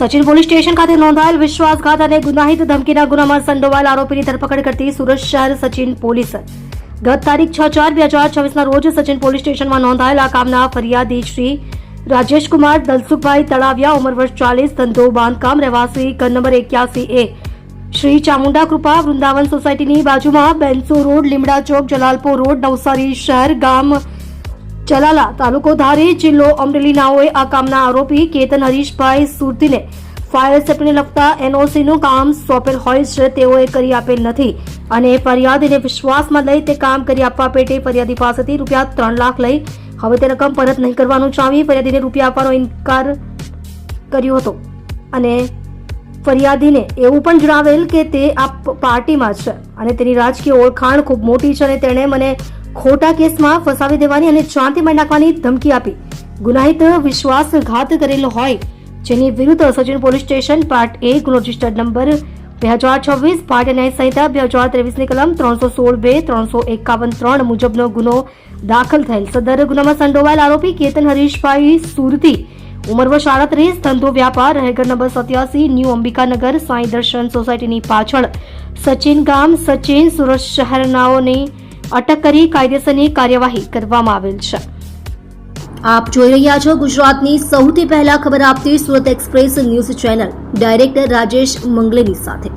Sachin police station ખાતે નોંધાયેલ વિશ્વાસઘાત અને ગુનાહિત ધમકીના ગુનામાં સંડોવાયેલ આરોપીની ધરપકડ કરતી સુરત શહેર સચિન પોલીસ ગત તારીખ 6/4/2024 રોજ સચિન પોલીસ સ્ટેશનમાં નોંધાયેલ આ કામના ફરિયાદી શ્રી રાજેશકુમાર દલસુખભાઈ તળાવિયા ઉંમર વર્ષ 40 ધંધો બાંધકામ રહેવાસી ઘર નંબર 81A શ્રી ચામુંડા કૃપા વૃંદાવન સોસાયટીની બાજુમાં બેન્સો રોડ લીમડા ચોક જલાલપોર રોડ નવસારી શહેર ગામ ચલાલા તાલુકો ધારી જિલ્લો અમરેલી નાઓએ આ કામના આરોપી કેતન હરીશભાઈ સુરતીને ફાયર સેફ્ટીને લગતા NOC નું કામ સોંપેલ હોય છે તેઓએ કરી આપેલ નથી અને ફરિયાદીને વિશ્વાસમાં લઈ તે કામ કરી આપવા પેટે ફરિયાદી પાસેથી રૂપિયા 3 લાખ લઈ હવે તે રકમ પરત નહીં કરવાનું ચાવી ફરિયાદીને રૂપિયા આપવાનો ઇનકાર કર્યો હતો અને ફરિયાદીને એવું પણ જણાવેલ કે તે આ પાર્ટીમાં છે અને તેની રાજકીય ઓળખાણ ખૂબ મોટી છે અને તેણે મને ખોટા કેસમાં ફસાવી દેવાની અને જાનથી મારી નાખવાની ધમકી આપી ગુનાહિત વિશ્વાસઘાત કરેલો હોય જેની વિરુદ્ધ Sachin police station part A ગુનો રજિસ્ટર્ડ નંબર 2026 ભારતીય ન્યાય સંહિતા 2023 ની કલમ 316(2) 351(3) મુજબનો ગુનો દાખલ થયેલ સદર ગુનામાં સંડોવાયેલ આરોપી કેતન હરીશભાઈ સુરતી ઉંમર વર્ષ 38 ધંધો વ્યાપાર રહેગર નંબર 87 ન્યૂ અંબિકાનગર સાંઈ દર્શન સોસાયટીની પાછળ સચિન ગામ સચિન સુરત શહેરનાઓની અટક કરી કાયદેસરની કાર્યવાહી કરવામાં આવેલ છે। આપ જોઈ રહ્યા છો ગુજરાતની સૌથી પહેલા ખબર આપતી Surat express news channel director Rajesh મંગલેની સાથે।